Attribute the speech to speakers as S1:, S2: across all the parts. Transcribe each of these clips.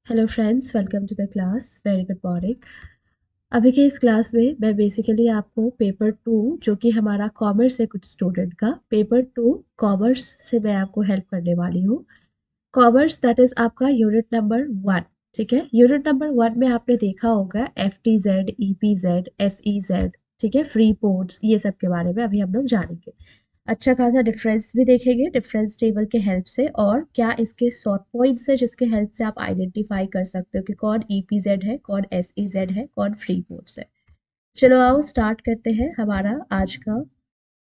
S1: Hello friends, welcome to the class. Very good morning. अभी के इस क्लास में मैं बेसिकली आपको पेपर टू, जो कि हमारा कॉमर्स है कुछ स्टूडेंट का, पेपर टू कॉमर्स से मैं आपको हेल्प करने वाली हूँ। कॉमर्स दैट इज आपका यूनिट नंबर वन। ठीक है, यूनिट नंबर वन में आपने देखा होगा FTZ, EPZ, SEZ, ठीक है, फ्री पोर्ट्स, ये सब के बारे में अभी हम लोग जानेंगे। अच्छा खासा डिफरेंस भी देखेंगे डिफरेंस टेबल के हेल्प से, और क्या इसके शॉर्ट पॉइंट्स है जिसके हेल्प से आप आइडेंटिफाई कर सकते हो कि कौन EPZ है, कौन SEZ है, कौन फ्री पोर्ट्स है। चलो आओ स्टार्ट करते हैं हमारा आज का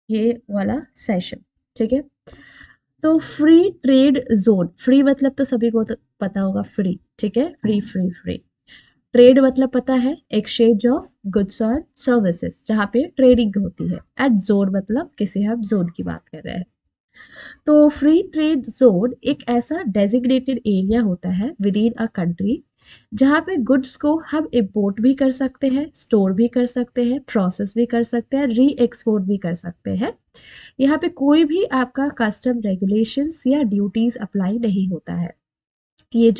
S1: ये वाला सेशन। ठीक है, तो फ्री ट्रेड जोन, फ्री मतलब तो सभी को तो पता होगा, फ्री। ठीक है, फ्री फ्री फ्री। ट्रेड मतलब पता है, एक्सचेंज ऑफ गुड्स और सर्विसेज, जहाँ पे ट्रेडिंग होती है। एंड जोन मतलब किसी हम जोन की बात कर रहे हैं। तो फ्री ट्रेड जोन एक ऐसा डेजिग्नेटेड एरिया होता है विद इन अ कंट्री, जहाँ पे गुड्स को हम इम्पोर्ट भी कर सकते हैं, स्टोर भी कर सकते हैं, प्रोसेस भी कर सकते हैं, री एक्सपोर्ट भी कर सकते हैं। यहाँ पे कोई भी आपका कस्टम रेगुलेशंस या ड्यूटीज अप्लाई नहीं होता है। ये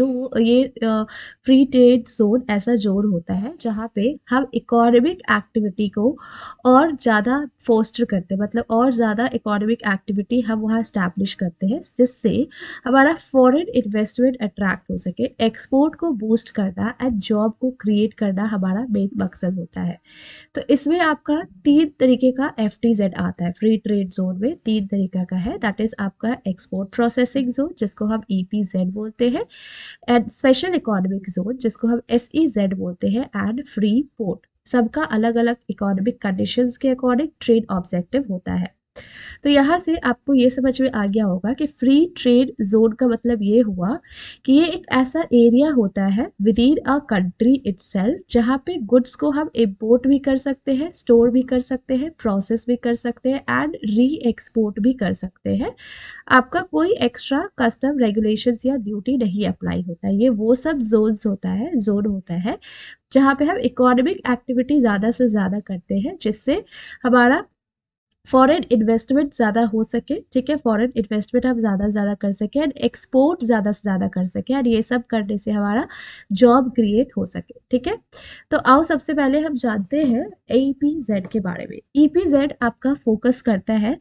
S1: फ्री ट्रेड जोन ऐसा जोन होता है जहाँ पे हम इकोनॉमिक एक्टिविटी को और ज़्यादा फोस्टर करते हैं, मतलब और ज़्यादा इकोनॉमिक एक्टिविटी हम वहाँ स्टैब्लिश करते हैं, जिससे हमारा फॉरेन इन्वेस्टमेंट अट्रैक्ट हो सके, एक्सपोर्ट को बूस्ट करना एंड जॉब को क्रिएट करना हमारा मेन मकसद होता है। तो इसमें आपका तीन तरीके का FTZ आता है। फ्री ट्रेड जोन में तीन तरीका का है, दैट इज आपका एक्सपोर्ट प्रोसेसिंग जोन जिसको हम EPZ बोलते हैं, एंड स्पेशल इकोनॉमिक जोन जिसको हम SEZ बोलते हैं, एंड फ्री पोर्ट। सबका अलग अलग इकोनॉमिक कंडीशंस के अकॉर्डिंग ट्रेड ऑब्जेक्टिव होता है। तो यहाँ से आपको ये समझ में आ गया होगा कि फ्री ट्रेड जोन का मतलब ये हुआ कि ये एक ऐसा एरिया होता है with in a country itself, जहाँ पे गुड्स को हम इम्पोर्ट भी कर सकते हैं, स्टोर भी कर सकते हैं, प्रोसेस भी कर सकते हैं, एंड री एक्सपोर्ट भी कर सकते हैं। आपका कोई एक्स्ट्रा कस्टम रेगुलेशंस या ड्यूटी नहीं अप्लाई होता है। ये वो सब जोन होता है जहाँ पे हम इकोनॉमिक एक्टिविटी ज़्यादा से ज़्यादा करते हैं, जिससे हमारा फॉरेन इन्वेस्टमेंट ज़्यादा हो सके। ठीक है, फॉरेन इन्वेस्टमेंट हम ज़्यादा से ज़्यादा कर सकें एंड एक्सपोर्ट ज़्यादा से ज़्यादा कर सकें, और ये सब करने से हमारा जॉब क्रिएट हो सके। ठीक है, तो आओ सबसे पहले हम जानते हैं EPZ के बारे में। EPZ आपका फोकस करता है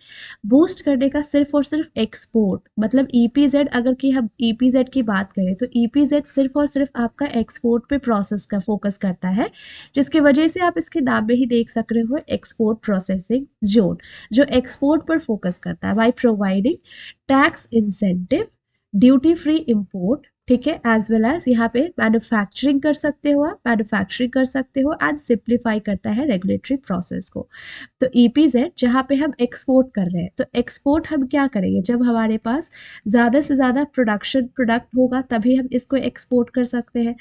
S1: बूस्ट करने का सिर्फ और सिर्फ एक्सपोर्ट, मतलब EPZ, अगर कि हम EPZ की बात करें तो EPZ सिर्फ और सिर्फ आपका एक्सपोर्ट पे प्रोसेस का फोकस करता है, जिसकी वजह से आप इसके नाम में ही देख सक रहे हो, एक्सपोर्ट प्रोसेसिंग जोन, जो एक्सपोर्ट पर फोकस करता है by providing tax incentive, duty free import. ठीक है, एज वेल एज यहाँ पे मैन्युफैक्चरिंग कर सकते हो, आप मैन्युफैक्चरिंग कर सकते हो, एंड सिंप्लीफाई करता है रेगुलेटरी प्रोसेस को। तो EPZ जहाँ पे हम एक्सपोर्ट कर रहे हैं, तो एक्सपोर्ट हम क्या करेंगे, जब हमारे पास ज़्यादा से ज़्यादा प्रोडक्ट होगा तभी हम इसको एक्सपोर्ट कर सकते हैं।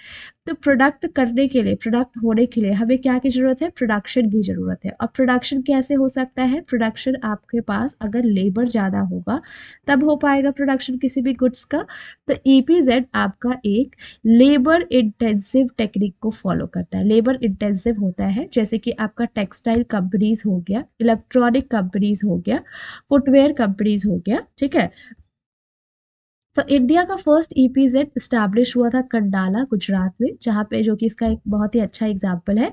S1: तो प्रोडक्ट करने के लिए, प्रोडक्ट होने के लिए हमें क्या की ज़रूरत है, प्रोडक्शन की ज़रूरत है। और प्रोडक्शन कैसे हो सकता है, प्रोडक्शन आपके पास अगर लेबर ज़्यादा होगा तब हो पाएगा प्रोडक्शन किसी भी गुड्स का। तो EPZ आपका एक लेबर इंटेंसिव टेक्निक को फॉलो करता है। लेबर इंटेंसिव होता है जैसे कि आपका टेक्सटाइल कंपनीज हो गया, इलेक्ट्रॉनिक कंपनीज हो गया, फुटवेयर कंपनीज हो गया। ठीक है, तो इंडिया का फर्स्ट EPZ इस्टेब्लिश हुआ था कंडाला, गुजरात में, जहाँ पे, जो कि इसका एक बहुत ही अच्छा एग्जाम्पल है,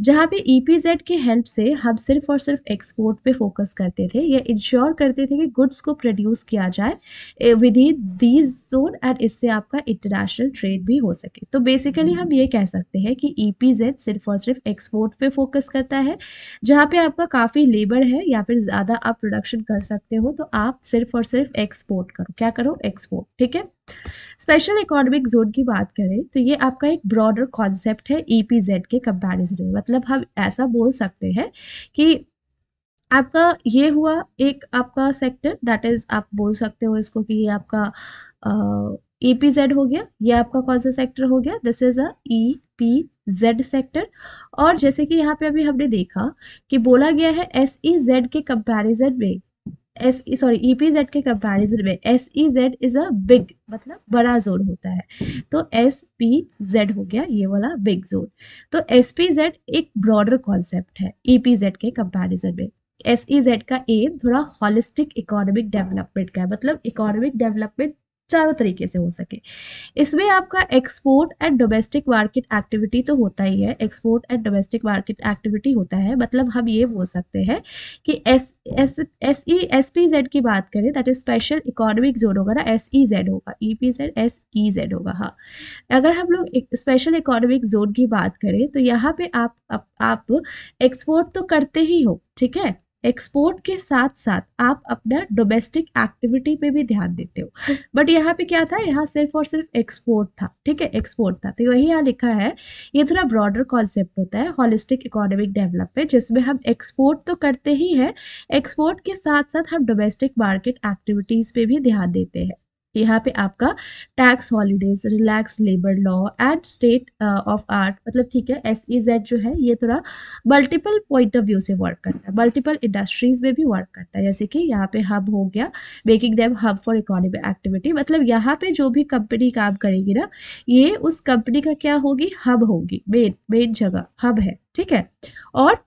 S1: जहाँ पे EPZ की हेल्प से हम सिर्फ और सिर्फ एक्सपोर्ट पे फोकस करते थे। ये इंश्योर करते थे कि गुड्स को प्रोड्यूस किया जाए with in these zone, and इससे आपका इंटरनेशनल ट्रेड भी हो सके। तो बेसिकली हम ये कह सकते हैं कि EPZ सिर्फ और सिर्फ एक्सपोर्ट पे फोकस करता है। जहाँ पे आपका काफ़ी लेबर है या फिर ज़्यादा आप प्रोडक्शन कर सकते हो, तो आप सिर्फ और सिर्फ एक्सपोर्ट करो, क्या करो, एक्सपोर्ट। ठीक है, स्पेशल इकोनॉमिक जोन की बात करें तो ये आपका एक ब्रॉडर कॉन्सेप्ट है EPZ के कंपैरिजन में। मतलब हम ऐसा बोल सकते हैं कि आपका ये हुआ एक आपका सेक्टर, दैट इज आप बोल सकते हो इसको कि ये आपका EPZ हो गया। ये आपका कौन सा सेक्टर हो गया, this is a EPZ sector. और जैसे कि यहाँ पे अभी हमने देखा कि बोला गया है SEZ के कंपैरिजन में, EPZ के कंपैरिजन में SEZ इज अ बिग, मतलब बड़ा जोन होता है। तो SPZ हो गया ये वाला बिग जोन। तो SPZ एक ब्रॉडर कॉन्सेप्ट है EPZ के कंपैरिजन में। SEZ का एम थोड़ा हॉलिस्टिक इकोनॉमिक डेवलपमेंट का है, मतलब इकोनॉमिक डेवलपमेंट चारों तरीके से हो सके। इसमें आपका export and domestic market activity तो होता ही है, export and domestic market activity होता है, मतलब हम ये बोल सकते हैं कि एस पी जेड की बात करें, that is special economic zone होगा ना, एस ई जेड होगा, E P Z S E Z होगा। हाँ, अगर हम लोग स्पेशल इकोनॉमिक जोन की बात करें तो यहाँ पे आप एक्सपोर्ट तो करते ही हो, ठीक है, एक्सपोर्ट के साथ साथ आप अपना डोमेस्टिक एक्टिविटी पे भी ध्यान देते हो। बट यहाँ पे क्या था, यहाँ सिर्फ और सिर्फ एक्सपोर्ट था, ठीक है, एक्सपोर्ट था, तो वही यहाँ लिखा है। ये थोड़ा ब्रॉडर कॉन्सेप्ट होता है होलिस्टिक इकोनॉमिक डेवलपमेंट, जिसमें हम एक्सपोर्ट तो करते ही हैं, एक्सपोर्ट के साथ साथ हम डोमेस्टिक मार्केट एक्टिविटीज पे भी ध्यान देते हैं। यहाँ पे आपका tax holidays, relax labour law and state of art, मतलब ठीक है, SEZ जो है ये थोड़ा मल्टीपल पॉइंट ऑफ व्यू से वर्क करता है, मल्टीपल इंडस्ट्रीज में भी वर्क करता है। जैसे कि यहाँ पे हब हो गया, making them hub for economic activity, मतलब यहाँ पे जो भी कंपनी काम करेगी ना, ये उस कंपनी का क्या होगी, हब होगी, मेन मेन जगह हब है, ठीक है। और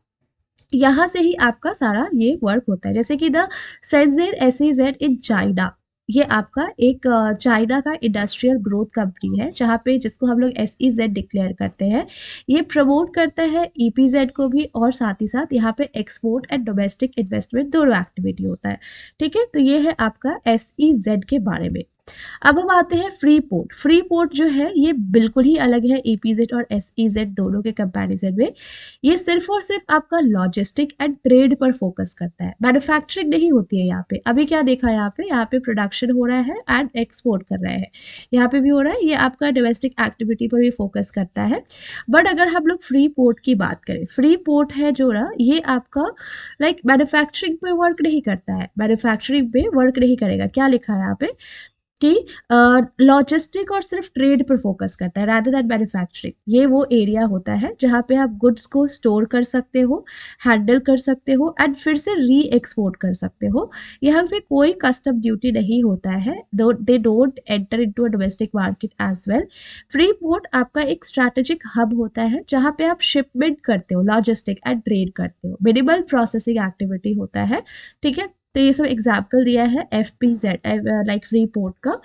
S1: यहाँ से ही आपका सारा ये वर्क होता है। जैसे कि द सेंजेड SEZ इन चाइना, ये आपका एक चाइना का इंडस्ट्रियल ग्रोथ कंपनी है, जहाँ पे जिसको हम लोग SEZ डिक्लेयर करते हैं। ये प्रमोट करता है EPZ को भी, और साथ ही साथ यहाँ पे एक्सपोर्ट एंड डोमेस्टिक इन्वेस्टमेंट दोनों एक्टिविटी होता है, ठीक है। तो ये है आपका SEZ के बारे में। अब हम आते हैं फ्री पोर्ट। फ्री पोर्ट जो है ये बिल्कुल ही अलग है EPZ और SEZ दोनों के कंपैरिजन में। ये सिर्फ और सिर्फ आपका लॉजिस्टिक एंड ट्रेड पर फोकस करता है, मैन्युफैक्चरिंग नहीं होती है यहाँ पे। अभी क्या देखा यहाँ पे प्रोडक्शन हो रहा है एंड एक्सपोर्ट कर रहे हैं, यहाँ पे भी हो रहा है। ये आपका डोमेस्टिक एक्टिविटी पर भी फोकस करता है। बट अगर हम लोग फ्री पोर्ट की बात करें, फ्री पोर्ट है जो ना, ये आपका लाइक मैन्युफैक्चरिंग पे वर्क नहीं करता है, मैन्युफैक्चरिंग पे वर्क नहीं करेगा। क्या लिखा है यहाँ पे कि लॉजिस्टिक और सिर्फ ट्रेड पर फोकस करता है रादर दैन मैन्युफैक्चरिंग। ये वो एरिया होता है जहाँ पे आप गुड्स को स्टोर कर सकते हो, हैंडल कर सकते हो एंड फिर से री एक्सपोर्ट कर सकते हो। यहाँ पे कोई कस्टम ड्यूटी नहीं होता है, they don't enter into a domestic market as well. Free port आपका एक स्ट्रैटेजिक हब होता है जहाँ पे आप शिपमेंट करते हो, लॉजिस्टिक एंड ट्रेड करते हो, मिनिमल प्रोसेसिंग एक्टिविटी होता है, ठीक है। तो ये सब एग्जाम्पल दिया है FPZ लाइक फ्री पोर्ट का।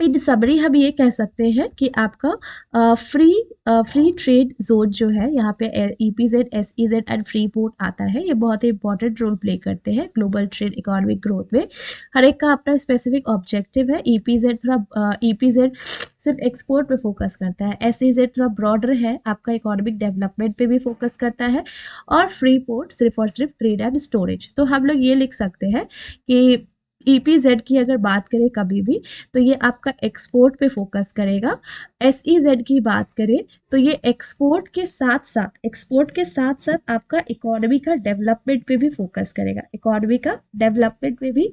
S1: इन समरी हम ये कह सकते हैं कि आपका फ्री ट्रेड जोन जो है, यहाँ पे EPZ SEZ and free port आता है, ये बहुत ही इंपॉर्टेंट रोल प्ले करते हैं ग्लोबल ट्रेड इकोनॉमिक ग्रोथ में। हर एक का अपना स्पेसिफिक ऑब्जेक्टिव है। EPZ सिर्फ एक्सपोर्ट पे फोकस करता है, SEZ थोड़ा ब्रॉडर है, आपका इकोनॉमिक डेवलपमेंट पे भी फोकस करता है, और फ्री पोर्ट सिर्फ और सिर्फ ट्रेड एंड स्टोरेज। तो हम लोग ये लिख सकते हैं कि EPZ की अगर बात करें कभी भी, तो ये आपका एक्सपोर्ट पे फोकस करेगा। SEZ की बात करें तो ये एक्सपोर्ट के साथ साथ आपका इकोनॉमी का डेवलपमेंट पे भी फोकस करेगा, इकोनॉमी का डेवलपमेंट पे भी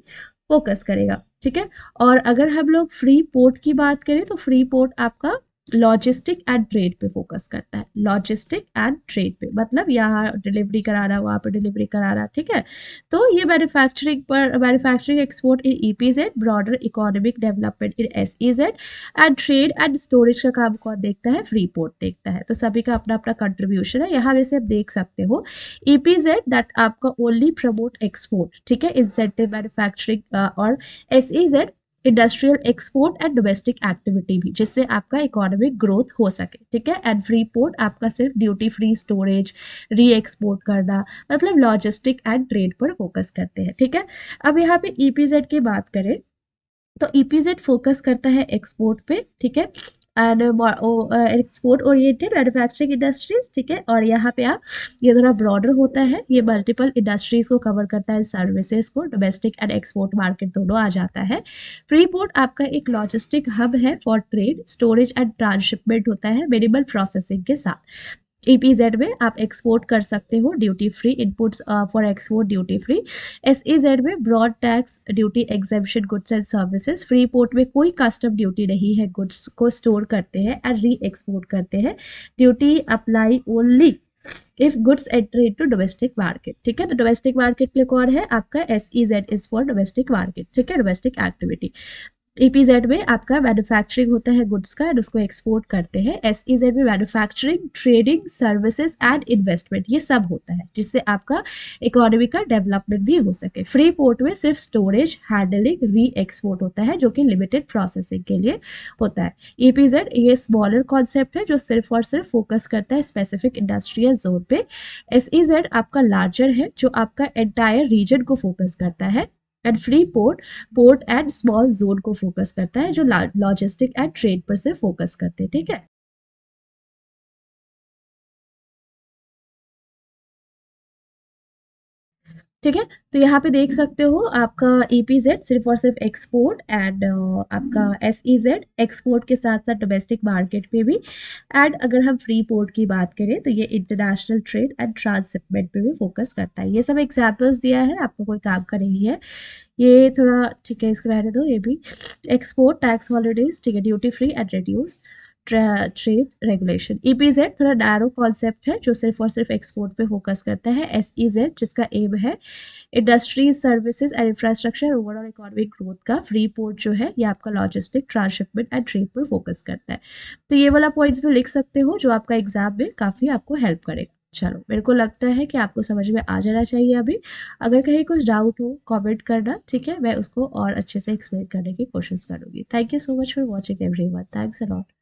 S1: फोकस करेगा, ठीक है। और अगर हम लोग फ्री पोर्ट की बात करें तो फ्री पोर्ट आपका लॉजिस्टिक एंड ट्रेड पे फोकस करता है, लॉजिस्टिक एंड ट्रेड पे, मतलब यहाँ डिलीवरी कराना, वहाँ पर डिलीवरी कराना, ठीक है। तो ये manufacturing export in EPZ, broader economic development in SEZ and trade and storage का काम कौन देखता है, फ्री पोर्ट देखता है। तो सभी का अपना अपना कंट्रीब्यूशन है। यहाँ वैसे आप देख सकते हो EPZ दैट आपका ओनली प्रमोट एक्सपोर्ट, ठीक है, इंसेंटिव मैन्युफैक्चरिंग, और SEZ industrial export and domestic activity भी, जिससे आपका इकोनॉमिक ग्रोथ हो सके, ठीक है। एंड फ्री पोर्ट आपका सिर्फ ड्यूटी फ्री स्टोरेज, री एक्सपोर्ट करना, मतलब लॉजिस्टिक एंड ट्रेड पर फोकस करते हैं, ठीक है। अब यहाँ पे EPZ की बात करें तो EPZ फोकस करता है एक्सपोर्ट पे, ठीक है, and export oriented manufacturing industries, ठीक है। और यहाँ पे आप, ये थोड़ा ब्रॉडर होता है, ये मल्टीपल इंडस्ट्रीज को कवर करता है, सर्विसेज को, डोमेस्टिक एंड एक्सपोर्ट मार्केट दोनों आ जाता है। फ्री पोर्ट आपका एक लॉजिस्टिक हब है for trade, storage and transshipment होता है मिनिमल प्रोसेसिंग के साथ। EPZ में आप एक्सपोर्ट कर सकते हो, duty free inputs for export duty free. SEZ में broad tax duty exemption goods and services. Free port में कोई कस्टम ड्यूटी नहीं है, गुड्स को स्टोर करते हैं एंड री एक्सपोर्ट करते हैं। Duty apply only if goods enter into domestic market, ठीक है। तो डोमेस्टिक मार्केट के लिए कौन है आपका, SEZ is for domestic market, ठीक है, डोमेस्टिक एक्टिविटी। ईपीजेड में आपका मैन्युफैक्चरिंग होता है गुड्स का एंड उसको एक्सपोर्ट करते हैं। एसईजेड में manufacturing, trading, services and investment ये सब होता है, जिससे आपका इकोनॉमी का डेवलपमेंट भी हो सके। फ्री पोर्ट में सिर्फ स्टोरेज, हैंडलिंग, री एक्सपोर्ट होता है जो कि लिमिटेड प्रोसेसिंग के लिए होता है। ईपीजेड ये स्मॉलर कॉन्सेप्ट है जो सिर्फ और सिर्फ फोकस करता है स्पेसिफिक इंडस्ट्रियल जोन पे। एसईजेड आपका लार्जर है जो आपका एंटायर रीजन को फोकस करता है। And free port port and small zone को फोकस करता है जो लॉजिस्टिक एंड ट्रेड पर सिर्फ फोकस करते हैं। ठीक है, ठीक है। तो यहाँ पे देख सकते हो आपका ईपीजेड सिर्फ और सिर्फ एक्सपोर्ट एंड आपका एसईजेड एक्सपोर्ट के साथ साथ डोमेस्टिक मार्केट पे भी। एंड अगर हम फ्री पोर्ट की बात करें तो ये इंटरनेशनल ट्रेड एंड ट्रांसशिपमेंट पे भी फोकस करता है। ये सब एग्जाम्पल्स दिया है, आपको कोई काम का नहीं है ये थोड़ा। ठीक है, इसको रहने दो। ये भी एक्सपोर्ट टैक्स हॉलीडेज, ठीक है, duty free and reduce trade regulation. EPZ थोड़ा नैरो कॉन्सेप्ट है जो सिर्फ और सिर्फ एक्सपोर्ट पे फोकस करता है। एसईजेड जिसका एम है industries, services and infrastructure, overall economic growth का। फ्री पोर्ट जो है ये आपका लॉजिस्टिक, ट्रांसशिपमेंट एंड ट्रेड पर फोकस करता है। तो ये वाला पॉइंट्स भी लिख सकते हो जो आपका एग्जाम में काफ़ी आपको हेल्प करेगा। चलो, मेरे को लगता है कि आपको समझ में आ जाना चाहिए अभी। अगर कहीं कुछ डाउट हो कमेंट करना, ठीक है, मैं उसको और अच्छे से एक्सप्लेन करने की कोशिश करूंगी। Thank you so much for watching everyone. Thanks a lot.